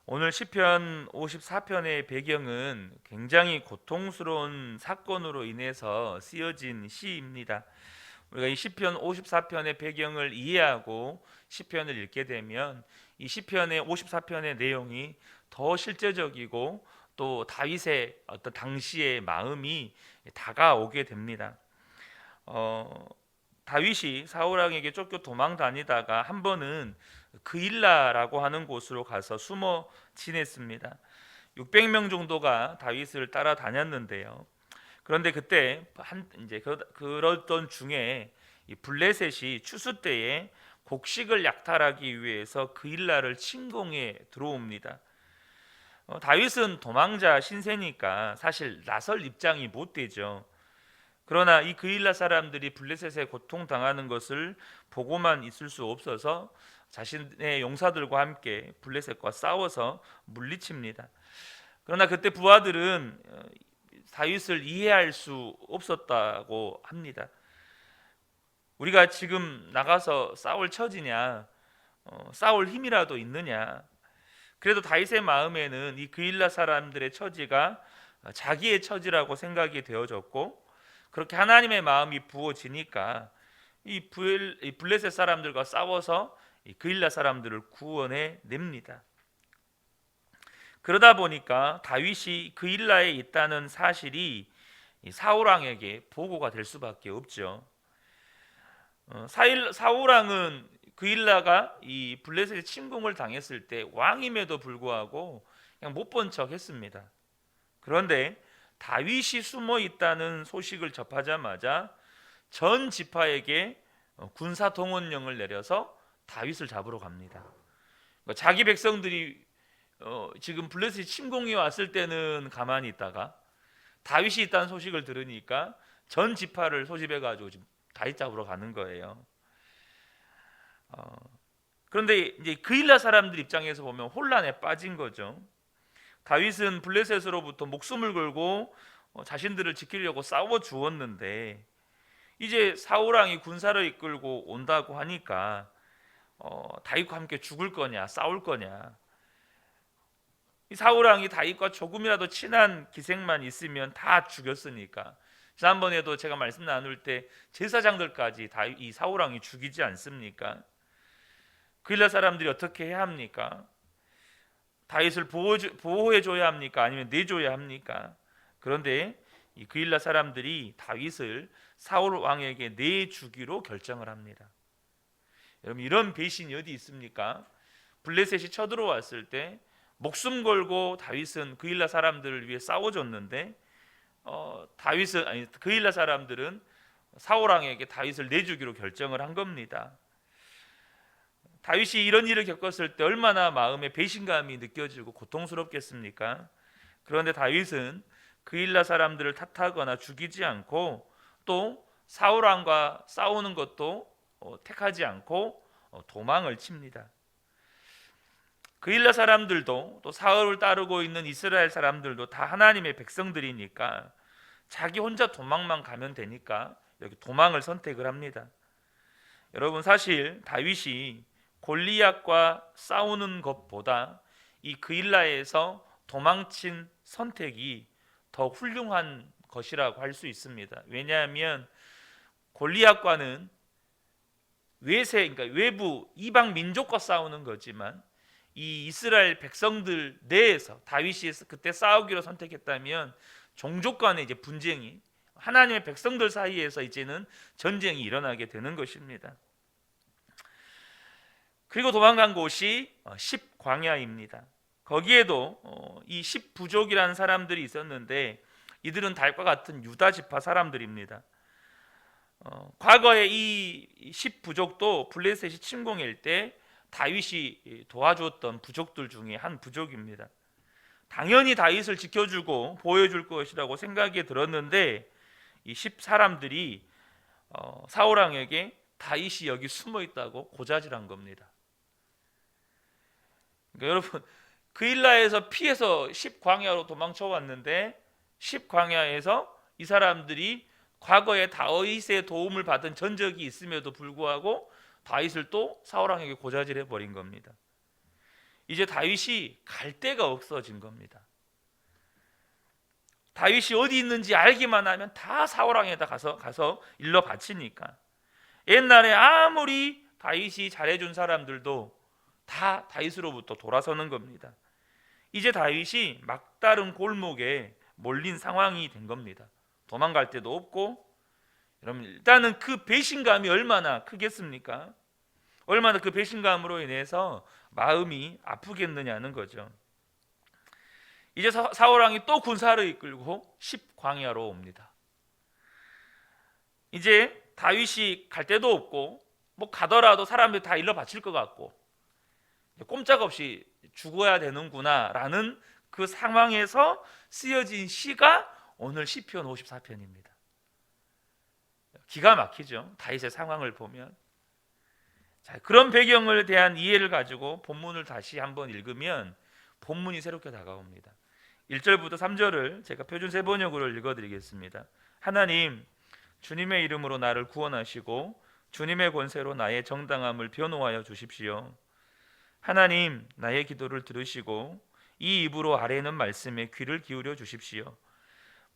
오늘 시편 54편의 배경은 굉장히 고통스러운 사건으로 인해서 쓰여진 시입니다. 우리가 이 시편 54편의 배경을 이해하고 시편을 읽게 되면 이 시편의 54편의 내용이 더 실제적이고 또 다윗의 어떤 당시의 마음이 다가오게 됩니다. 어, 다윗이 사울 왕에게 쫓겨 도망 다니다가 한 번은 그일라라고 하는 곳으로 가서 숨어 지냈습니다. 600명 정도가 다윗을 따라다녔는데요. 그런데 그때 이제 그러던 중에 이 블레셋이 추수 때에 곡식을 약탈하기 위해서 그일라를 침공해 들어옵니다. 다윗은 도망자 신세니까 사실 나설 입장이 못 되죠. 그러나 이 그일라 사람들이 블레셋에 고통당하는 것을 보고만 있을 수 없어서 자신의 용사들과 함께 블레셋과 싸워서 물리칩니다. 그러나 그때 부하들은 다윗을 이해할 수 없었다고 합니다. 우리가 지금 나가서 싸울 처지냐, 싸울 힘이라도 있느냐. 그래도 다윗의 마음에는 이 그일라 사람들의 처지가 자기의 처지라고 생각이 되어졌고, 그렇게 하나님의 마음이 부어지니까 이 블레셋 사람들과 싸워서 이 그일라 사람들을 구원해 냅니다. 그러다 보니까 다윗이 그일라에 있다는 사실이 사울 왕에게 보고가 될 수밖에 없죠. 사울 왕은 그일라가 이 블레셋의 침공을 당했을 때 왕임에도 불구하고 그냥 못 본 척했습니다. 그런데 다윗이 숨어 있다는 소식을 접하자마자 전 지파에게 군사 동원령을 내려서 다윗을 잡으러 갑니다. 그러니까 자기 백성들이 지금 블레셋이 침공이 왔을 때는 가만히 있다가 다윗이 있다는 소식을 들으니까 전 지파를 소집해 가지고 지금 다윗 잡으러 가는 거예요. 그런데 이제 그일라 사람들 입장에서 보면 혼란에 빠진 거죠. 다윗은 블레셋으로부터 목숨을 걸고 자신들을 지키려고 싸워 주었는데 이제 사울 왕이 군사를 이끌고 온다고 하니까 다윗과 함께 죽을 거냐 싸울 거냐. 이 사울 왕이 다윗과 조금이라도 친한 기색만 있으면 다 죽였으니까. 지난번에도 제가 말씀 나눌 때 제사장들까지 이 사울 왕이 죽이지 않습니까? 그일라 사람들이 어떻게 해야 합니까? 다윗을 보호해 줘야 합니까? 아니면 내줘야 합니까? 그런데 이 그일라 사람들이 다윗을 사울 왕에게 내주기로 결정을 합니다. 여러분, 이런 배신이 어디 있습니까? 블레셋이 쳐들어왔을 때 목숨 걸고 다윗은 그일라 사람들을 위해 싸워줬는데 그일라 사람들은 사울 왕에게 다윗을 내주기로 결정을 한 겁니다. 다윗이 이런 일을 겪었을 때 얼마나 마음에 배신감이 느껴지고 고통스럽겠습니까? 그런데 다윗은 그일라 사람들을 탓하거나 죽이지 않고 또 사울 왕과 싸우는 것도 택하지 않고 도망을 칩니다. 그일라 사람들도 또 사울을 따르고 있는 이스라엘 사람들도 다 하나님의 백성들이니까 자기 혼자 도망만 가면 되니까 여기 도망을 선택을 합니다. 여러분, 사실 다윗이 골리앗과 싸우는 것보다 이 그일라에서 도망친 선택이 더 훌륭한 것이라고 할 수 있습니다. 왜냐하면 골리앗과는 그러니까 외부 이방 민족과 싸우는 거지만 이 이스라엘 백성들 내에서 다윗이 그때 싸우기로 선택했다면 종족 간의 이제 분쟁이 하나님의 백성들 사이에서 이제는 전쟁이 일어나게 되는 것입니다. 그리고 도망간 곳이 십광야입니다. 거기에도 이 십부족이라는 사람들이 있었는데 이들은 다윗과 같은 유다 지파 사람들입니다. 과거에 이 십부족도 블레셋이 침공할 때 다윗이 도와줬던 부족들 중에 한 부족입니다. 당연히 다윗을 지켜주고 보호해줄 것이라고 생각이 들었는데 이 십 사람들이 사울 왕에게 다윗이 여기 숨어 있다고 고자질한 겁니다. 그러니까 여러분, 그일라에서 피해서 십광야로 도망쳐 왔는데 십광야에서 이 사람들이 과거에 다윗의 도움을 받은 전적이 있음에도 불구하고 다윗을 또 사울 왕에게 고자질해 버린 겁니다. 이제 다윗이 갈 데가 없어진 겁니다. 다윗이 어디 있는지 알기만 하면 다 사울왕에다 가서 일러 바치니까 옛날에 아무리 다윗이 잘해준 사람들도 다 다윗으로부터 돌아서는 겁니다. 이제 다윗이 막다른 골목에 몰린 상황이 된 겁니다. 도망갈 데도 없고, 여러분 일단은 그 배신감이 얼마나 크겠습니까? 얼마나 그 배신감으로 인해서 마음이 아프겠느냐는 거죠. 이제 사울왕이 또 군사를 이끌고 10광야로 옵니다. 이제 다윗이 갈 데도 없고 뭐 가더라도 사람들이 다 일러 바칠 것 같고 꼼짝없이 죽어야 되는구나 라는 그 상황에서 쓰여진 시가 오늘 시편 54편입니다. 기가 막히죠. 다윗의 상황을 보면. 자, 그런 배경을 대한 이해를 가지고 본문을 다시 한번 읽으면 본문이 새롭게 다가옵니다. 1절부터 3절을 제가 표준 세번역으로 읽어드리겠습니다. 하나님, 주님의 이름으로 나를 구원하시고 주님의 권세로 나의 정당함을 변호하여 주십시오. 하나님, 나의 기도를 들으시고 이 입으로 아뢰는 말씀에 귀를 기울여 주십시오.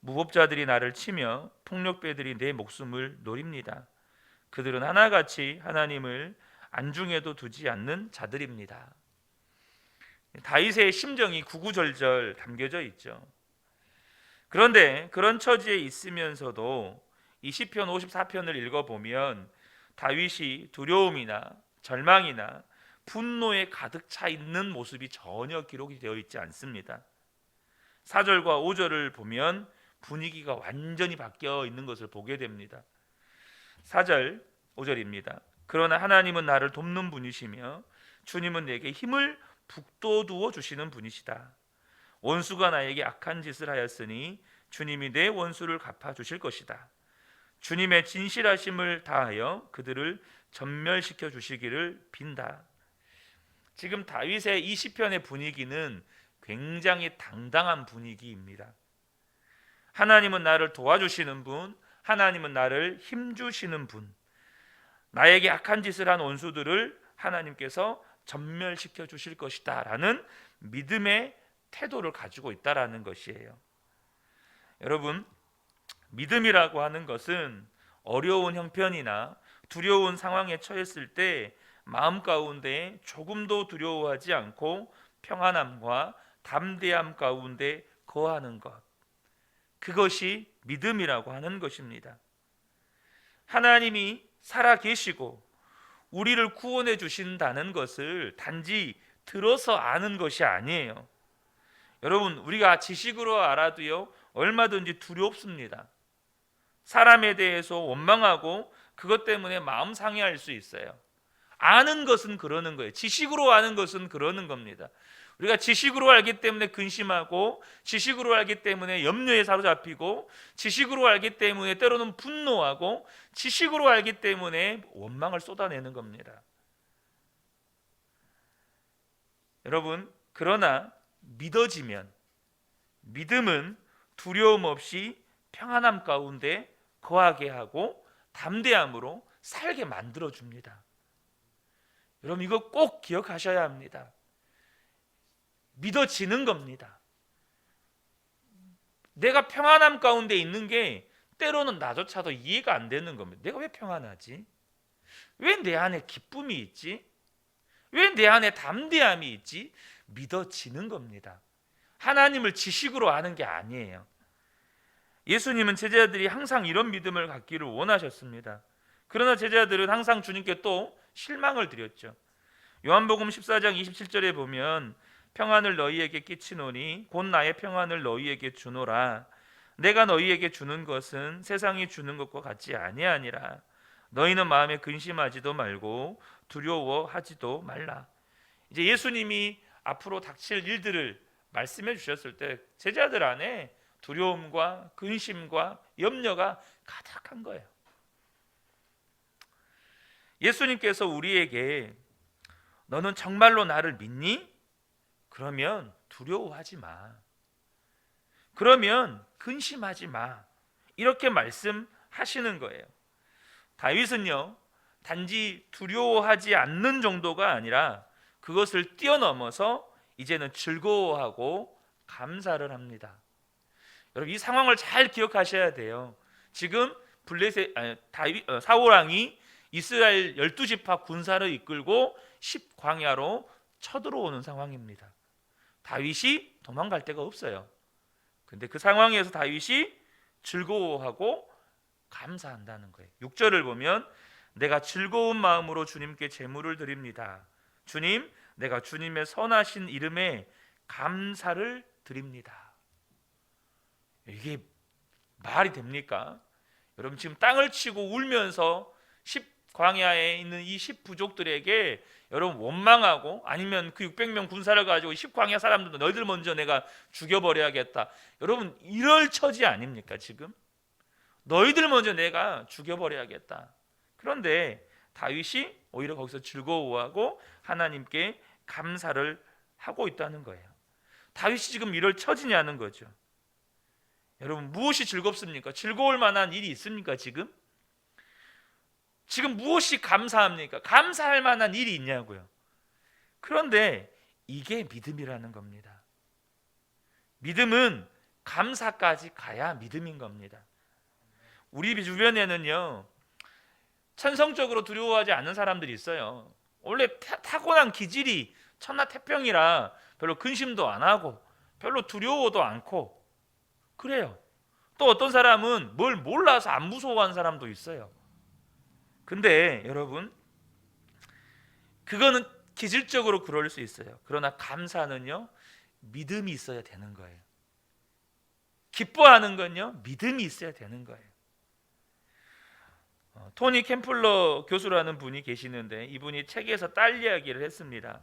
무법자들이 나를 치며 폭력배들이 내 목숨을 노립니다. 그들은 하나같이 하나님을 안중에도 두지 않는 자들입니다. 다윗의 심정이 구구절절 담겨져 있죠. 그런데 그런 처지에 있으면서도 이 시편 54편을 읽어보면 다윗이 두려움이나 절망이나 분노에 가득 차 있는 모습이 전혀 기록이 되어 있지 않습니다. 4절과 5절을 보면 분위기가 완전히 바뀌어 있는 것을 보게 됩니다. 4절 5절입니다. 그러나 하나님은 나를 돕는 분이시며 주님은 내게 힘을 북돋우어 주시는 분이시다. 원수가 나에게 악한 짓을 하였으니 주님이 내 원수를 갚아 주실 것이다. 주님의 진실하심을 다하여 그들을 전멸시켜 주시기를 빈다. 지금 다윗의 이 시편의 분위기는 굉장히 당당한 분위기입니다. 하나님은 나를 도와주시는 분, 하나님은 나를 힘주시는 분, 나에게 악한 짓을 한 원수들을 하나님께서 전멸시켜 주실 것이다 라는 믿음의 태도를 가지고 있다라는 것이에요. 여러분, 믿음이라고 하는 것은 어려운 형편이나 두려운 상황에 처했을 때 마음 가운데 조금도 두려워하지 않고 평안함과 담대함 가운데 거하는 것, 그것이 믿음이라고 하는 것입니다. 하나님이 살아계시고 우리를 구원해 주신다는 것을 단지 들어서 아는 것이 아니에요. 여러분, 우리가 지식으로 알아도요 얼마든지 두렵습니다. 사람에 대해서 원망하고 그것 때문에 마음 상해할 수 있어요. 아는 것은 그러는 거예요. 지식으로 아는 것은 그러는 겁니다. 우리가 지식으로 알기 때문에 근심하고, 지식으로 알기 때문에 염려에 사로잡히고, 지식으로 알기 때문에 때로는 분노하고, 지식으로 알기 때문에 원망을 쏟아내는 겁니다. 여러분, 그러나 믿어지면, 믿음은 두려움 없이 평안함 가운데 거하게 하고 담대함으로 살게 만들어줍니다. 여러분, 이거 꼭 기억하셔야 합니다. 믿어지는 겁니다. 내가 평안함 가운데 있는 게 때로는 나조차도 이해가 안 되는 겁니다. 내가 왜 평안하지? 왜 내 안에 기쁨이 있지? 왜 내 안에 담대함이 있지? 믿어지는 겁니다. 하나님을 지식으로 아는 게 아니에요. 예수님은 제자들이 항상 이런 믿음을 갖기를 원하셨습니다. 그러나 제자들은 항상 주님께 또 실망을 드렸죠. 요한복음 14장 27절에 보면 평안을 너희에게 끼치노니 곧 나의 평안을 너희에게 주노라. 내가 너희에게 주는 것은 세상이 주는 것과 같지 아니하니라. 너희는 마음에 근심하지도 말고 두려워하지도 말라. 이제 예수님이 앞으로 닥칠 일들을 말씀해 주셨을 때 제자들 안에 두려움과 근심과 염려가 가득한 거예요. 예수님께서 우리에게 너는 정말로 나를 믿니? 그러면 두려워하지 마. 그러면 근심하지 마. 이렇게 말씀하시는 거예요. 다윗은요, 단지 두려워하지 않는 정도가 아니라 그것을 뛰어넘어서 이제는 즐거워하고 감사를 합니다. 여러분, 이 상황을 잘 기억하셔야 돼요. 지금 사울 왕이 이스라엘 12지파 군사를 이끌고 10광야로 쳐들어오는 상황입니다. 다윗이 도망갈 데가 없어요. 근데 그 상황에서 다윗이 즐거워하고 감사한다는 거예요. 6절을 보면 내가 즐거운 마음으로 주님께 제물을 드립니다. 주님, 내가 주님의 선하신 이름에 감사를 드립니다. 이게 말이 됩니까? 여러분, 지금 땅을 치고 울면서 10광야에 있는 이 10부족들에게 여러분 원망하고, 아니면 그 600명 군사를 가지고 10광야 사람들도 너희들 먼저 내가 죽여버려야겠다, 여러분 이럴 처지 아닙니까? 지금 너희들 먼저 내가 죽여버려야겠다. 그런데 다윗이 오히려 거기서 즐거워하고 하나님께 감사를 하고 있다는 거예요. 다윗이 지금 이럴 처지냐는 거죠. 여러분, 무엇이 즐겁습니까? 즐거울 만한 일이 있습니까? 지금 무엇이 감사합니까? 감사할 만한 일이 있냐고요. 그런데 이게 믿음이라는 겁니다. 믿음은 감사까지 가야 믿음인 겁니다. 우리 주변에는요, 천성적으로 두려워하지 않는 사람들이 있어요. 원래 타고난 기질이 천하태평이라 별로 근심도 안 하고 별로 두려워도 않고 그래요. 또 어떤 사람은 뭘 몰라서 안 무서워하는 사람도 있어요. 근데 여러분, 그거는 기질적으로 그럴 수 있어요. 그러나 감사는요, 믿음이 있어야 되는 거예요. 기뻐하는 건요, 믿음이 있어야 되는 거예요. 토니 캠플러 교수라는 분이 계시는데, 이분이 책에서 딸 이야기를 했습니다.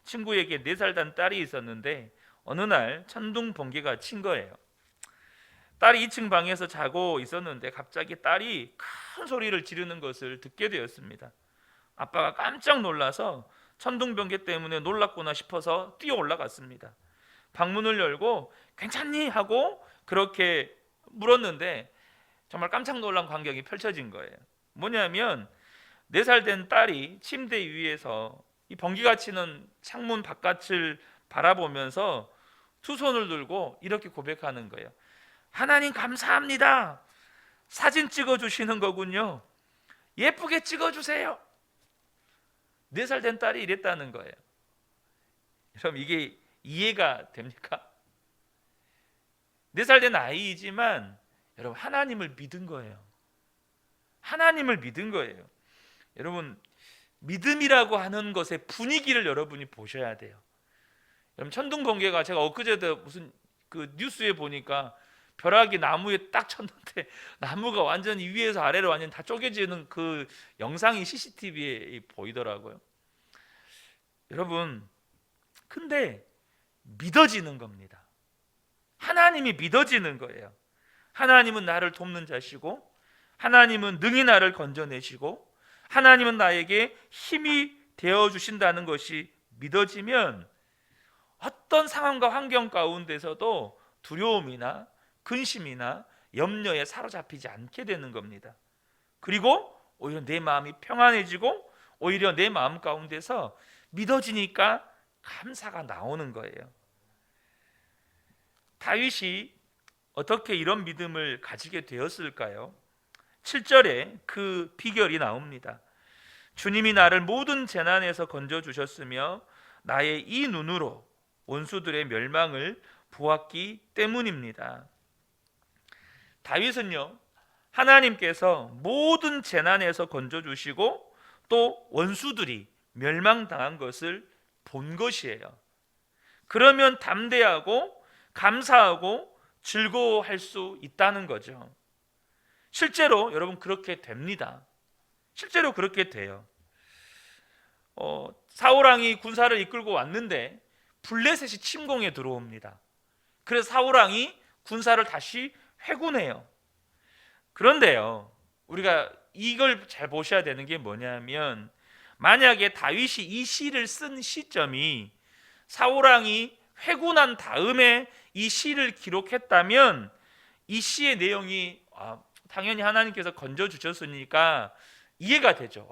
친구에게 4살 단 딸이 있었는데 어느 날 천둥 번개가 친 거예요. 딸이 2층 방에서 자고 있었는데 갑자기 딸이 큰 소리를 지르는 것을 듣게 되었습니다. 아빠가 깜짝 놀라서 천둥 번개 때문에 놀랐구나 싶어서 뛰어 올라갔습니다. 방문을 열고 괜찮니? 하고 그렇게 물었는데 정말 깜짝 놀란 광경이 펼쳐진 거예요. 뭐냐면 4살 된 딸이 침대 위에서 이 번개가 치는 창문 바깥을 바라보면서 두 손을 들고 이렇게 고백하는 거예요. 하나님 감사합니다. 사진 찍어주시는 거군요. 예쁘게 찍어주세요. 4살 된 딸이 이랬다는 거예요. 여러분, 이게 이해가 됩니까? 4살 된 아이이지만 여러분, 하나님을 믿은 거예요. 하나님을 믿은 거예요. 여러분, 믿음이라고 하는 것의 분위기를 여러분이 보셔야 돼요. 여러분, 천둥 번개가, 제가 엊그제도 무슨 그 뉴스에 보니까 벼락이 나무에 딱 쳤는데 나무가 완전히 위에서 아래로 완전히 다 쪼개지는 그 영상이 CCTV에 보이더라고요. 여러분, 근데 믿어지는 겁니다. 하나님이 믿어지는 거예요. 하나님은 나를 돕는 자시고, 하나님은 능히 나를 건져내시고, 하나님은 나에게 힘이 되어주신다는 것이 믿어지면 어떤 상황과 환경 가운데서도 두려움이나 근심이나 염려에 사로잡히지 않게 되는 겁니다. 그리고 오히려 내 마음이 평안해지고 오히려 내 마음 가운데서 믿어지니까 감사가 나오는 거예요. 다윗이 어떻게 이런 믿음을 가지게 되었을까요? 7절에 그 비결이 나옵니다. 주님이 나를 모든 재난에서 건져주셨으며 나의 이 눈으로 원수들의 멸망을 보았기 때문입니다. 다윗은요, 하나님께서 모든 재난에서 건져주시고 또 원수들이 멸망당한 것을 본 것이에요. 그러면 담대하고 감사하고 즐거워할 수 있다는 거죠. 실제로 여러분 그렇게 됩니다. 실제로 그렇게 돼요. 사울왕이 군사를 이끌고 왔는데 블레셋이 침공에 들어옵니다. 그래서 사울왕이 군사를 다시 회군해요. 그런데요, 우리가 이걸 잘 보셔야 되는 게 뭐냐면, 만약에 다윗이 이 시를 쓴 시점이 사울왕이 회군한 다음에 이 시를 기록했다면 이 시의 내용이 당연히 하나님께서 건져주셨으니까 이해가 되죠.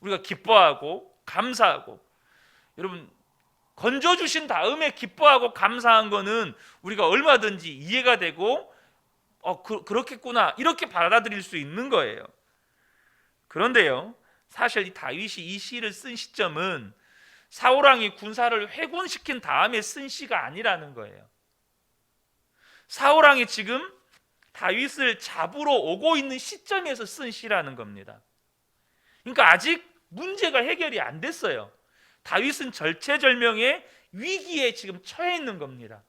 우리가 기뻐하고 감사하고 여러분, 건져주신 다음에 기뻐하고 감사한 거는 우리가 얼마든지 이해가 되고 그렇겠구나 이렇게 받아들일 수 있는 거예요. 그런데요, 사실 이 다윗이 이 시를 쓴 시점은 사울왕이 군사를 회군시킨 다음에 쓴 시가 아니라는 거예요. 사울왕이 지금 다윗을 잡으러 오고 있는 시점에서 쓴 시라는 겁니다. 그러니까 아직 문제가 해결이 안 됐어요. 다윗은 절체절명의 위기에 지금 처해 있는 겁니다.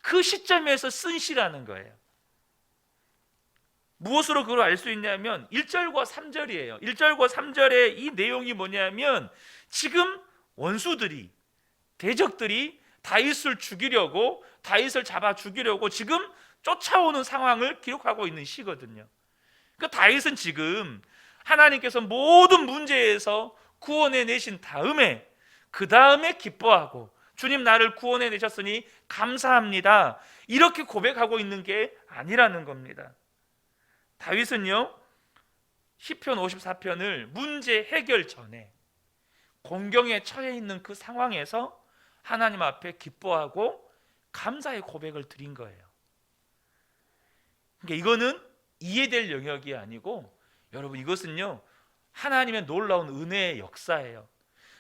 그 시점에서 쓴 시라는 거예요. 무엇으로 그걸 알 수 있냐면 1절과 3절이에요. 1절과 3절의 이 내용이 뭐냐면 지금 원수들이, 대적들이 다윗을 죽이려고, 다윗을 잡아 죽이려고 지금 쫓아오는 상황을 기록하고 있는 시거든요. 그러니까 다윗은 지금 하나님께서 모든 문제에서 구원해 내신 다음에, 그 다음에 기뻐하고 주님 나를 구원해 내셨으니 감사합니다 이렇게 고백하고 있는 게 아니라는 겁니다. 다윗은요, 시편 54편을 문제 해결 전에 공경에 처해 있는 그 상황에서 하나님 앞에 기뻐하고 감사의 고백을 드린 거예요. 그러니까 이거는 이해될 영역이 아니고, 여러분, 이것은요 하나님의 놀라운 은혜의 역사예요.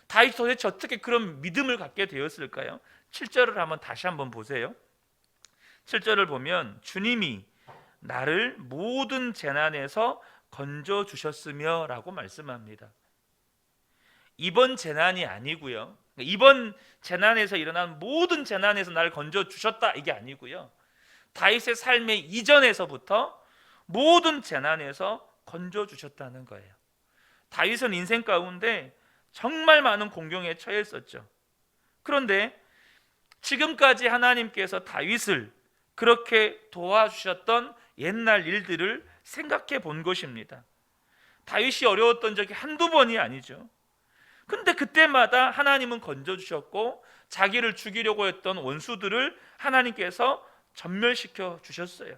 다윗이 도대체 어떻게 그런 믿음을 갖게 되었을까요? 7절을 다시 한번 보세요. 7절을 보면 주님이 나를 모든 재난에서 건져주셨으며 라고 말씀합니다. 이번 재난이 아니고요, 이번 재난에서 일어난 모든 재난에서 나를 건져주셨다 이게 아니고요, 다윗의 삶의 이전에서부터 모든 재난에서 건져주셨다는 거예요. 다윗은 인생 가운데 정말 많은 공경에 처했었죠. 그런데 지금까지 하나님께서 다윗을 그렇게 도와주셨던 옛날 일들을 생각해 본 것입니다. 다윗이 어려웠던 적이 한두 번이 아니죠. 근데 그때마다 하나님은 건져주셨고 자기를 죽이려고 했던 원수들을 하나님께서 전멸시켜 주셨어요.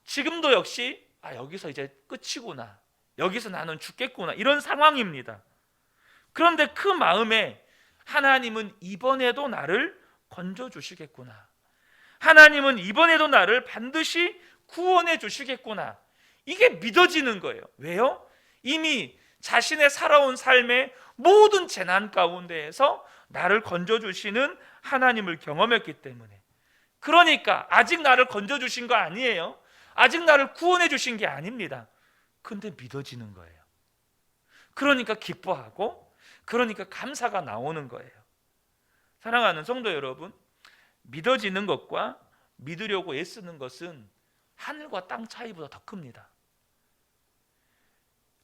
지금도 역시 여기서 이제 끝이구나, 여기서 나는 죽겠구나 이런 상황입니다. 그런데 그 마음에 하나님은 이번에도 나를 건져주시겠구나, 하나님은 이번에도 나를 반드시 구원해 주시겠구나, 이게 믿어지는 거예요. 왜요? 이미 자신의 살아온 삶의 모든 재난 가운데에서 나를 건져주시는 하나님을 경험했기 때문에. 그러니까 아직 나를 건져주신 거 아니에요. 아직 나를 구원해 주신 게 아닙니다. 근데 믿어지는 거예요. 그러니까 기뻐하고, 그러니까 감사가 나오는 거예요. 사랑하는 성도 여러분, 믿어지는 것과 믿으려고 애쓰는 것은 하늘과 땅 차이보다 더 큽니다.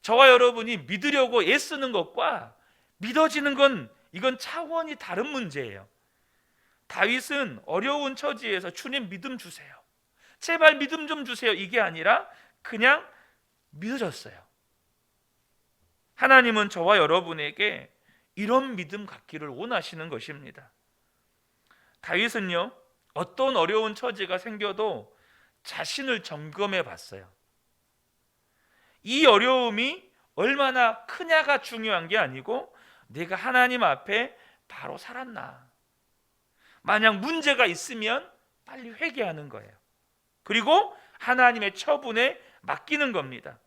저와 여러분이 믿으려고 애쓰는 것과 믿어지는 건, 이건 차원이 다른 문제예요. 다윗은 어려운 처지에서 주님 믿음 주세요, 제발 믿음 좀 주세요, 이게 아니라 그냥 믿어졌어요. 하나님은 저와 여러분에게 이런 믿음 갖기를 원하시는 것입니다. 다윗은요, 어떤 어려운 처지가 생겨도 자신을 점검해 봤어요. 이 어려움이 얼마나 크냐가 중요한 게 아니고 내가 하나님 앞에 바로 살았나, 만약 문제가 있으면 빨리 회개하는 거예요. 그리고 하나님의 처분에 맡기는 겁니다.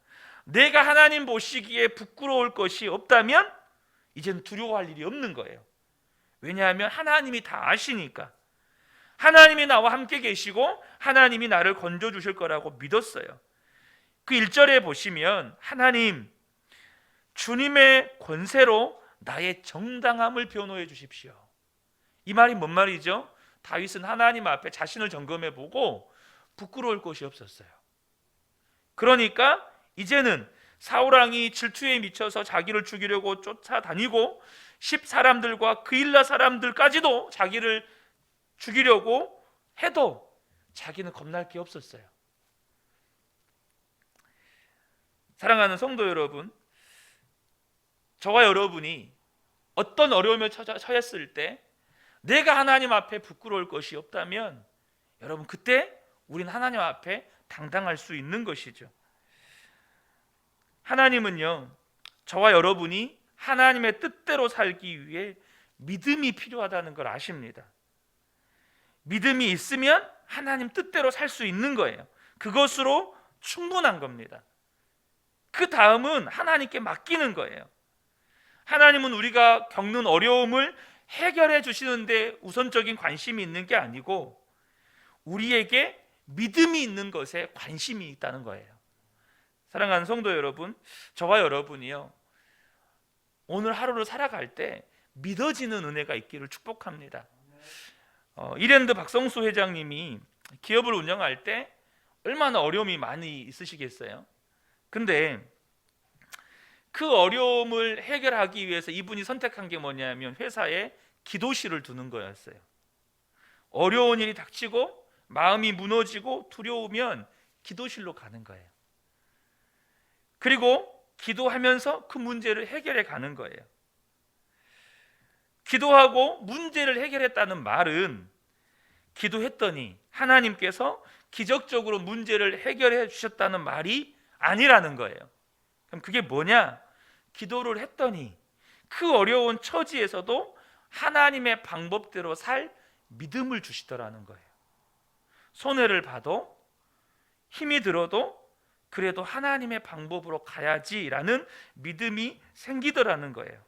내가 하나님 보시기에 부끄러울 것이 없다면 이젠 두려워할 일이 없는 거예요. 왜냐하면 하나님이 다 아시니까. 하나님이 나와 함께 계시고 하나님이 나를 건져주실 거라고 믿었어요. 그 1절에 보시면 하나님, 주님의 권세로 나의 정당함을 변호해 주십시오. 이 말이 뭔 말이죠? 다윗은 하나님 앞에 자신을 점검해 보고 부끄러울 것이 없었어요. 그러니까 이제는 사울왕이 질투에 미쳐서 자기를 죽이려고 쫓아다니고 10사람들과 그일라 사람들까지도 자기를 죽이려고 해도 자기는 겁날 게 없었어요. 사랑하는 성도 여러분, 저와 여러분이 어떤 어려움에 처했을 때 내가 하나님 앞에 부끄러울 것이 없다면 여러분, 그때 우린 하나님 앞에 당당할 수 있는 것이죠. 하나님은요, 저와 여러분이 하나님의 뜻대로 살기 위해 믿음이 필요하다는 걸 아십니다. 믿음이 있으면 하나님 뜻대로 살 수 있는 거예요. 그것으로 충분한 겁니다. 그 다음은 하나님께 맡기는 거예요. 하나님은 우리가 겪는 어려움을 해결해 주시는데 우선적인 관심이 있는 게 아니고 우리에게 믿음이 있는 것에 관심이 있다는 거예요. 사랑하는 성도 여러분, 저와 여러분이요, 오늘 하루를 살아갈 때 믿어지는 은혜가 있기를 축복합니다. 이랜드 박성수 회장님이 기업을 운영할 때 얼마나 어려움이 많이 있으시겠어요. 근데 그 어려움을 해결하기 위해서 이분이 선택한 게 뭐냐면 회사에 기도실을 두는 거였어요. 어려운 일이 닥치고 마음이 무너지고 두려우면 기도실로 가는 거예요. 그리고 기도하면서 그 문제를 해결해 가는 거예요. 기도하고 문제를 해결했다는 말은 기도했더니 하나님께서 기적적으로 문제를 해결해 주셨다는 말이 아니라는 거예요. 그럼 그게 뭐냐? 기도를 했더니 그 어려운 처지에서도 하나님의 방법대로 살 믿음을 주시더라는 거예요. 손해를 봐도 힘이 들어도 그래도 하나님의 방법으로 가야지라는 믿음이 생기더라는 거예요.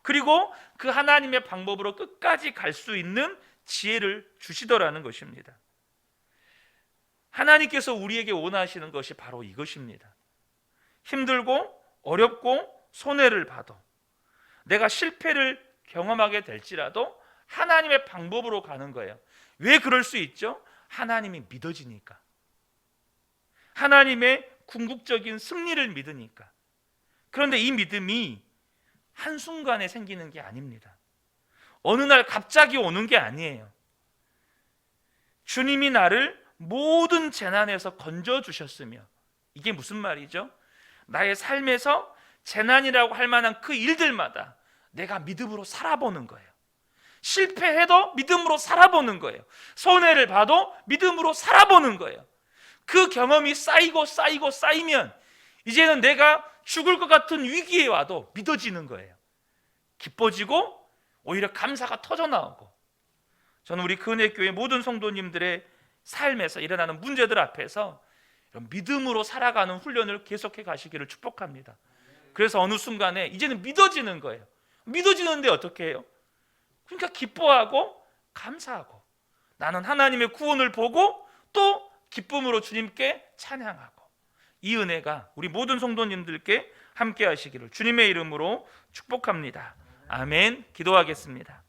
그리고 그 하나님의 방법으로 끝까지 갈 수 있는 지혜를 주시더라는 것입니다. 하나님께서 우리에게 원하시는 것이 바로 이것입니다. 힘들고 어렵고 손해를 봐도 내가 실패를 경험하게 될지라도 하나님의 방법으로 가는 거예요. 왜 그럴 수 있죠? 하나님이 믿어지니까. 하나님의 궁극적인 승리를 믿으니까. 그런데 이 믿음이 한순간에 생기는 게 아닙니다. 어느 날 갑자기 오는 게 아니에요. 주님이 나를 모든 재난에서 건져주셨으며, 이게 무슨 말이죠? 나의 삶에서 재난이라고 할 만한 그 일들마다 내가 믿음으로 살아보는 거예요. 실패해도 믿음으로 살아보는 거예요. 손해를 봐도 믿음으로 살아보는 거예요. 그 경험이 쌓이고 쌓이고 쌓이면 이제는 내가 죽을 것 같은 위기에 와도 믿어지는 거예요. 기뻐지고 오히려 감사가 터져나오고. 저는 우리 근혜교회 모든 성도님들의 삶에서 일어나는 문제들 앞에서 믿음으로 살아가는 훈련을 계속해 가시기를 축복합니다. 그래서 어느 순간에 이제는 믿어지는 거예요. 믿어지는데 어떻게 해요? 그러니까 기뻐하고 감사하고 나는 하나님의 구원을 보고 또 기쁨으로 주님께 찬양하고, 이 은혜가 우리 모든 성도님들께 함께 하시기를 주님의 이름으로 축복합니다. 아멘. 기도하겠습니다.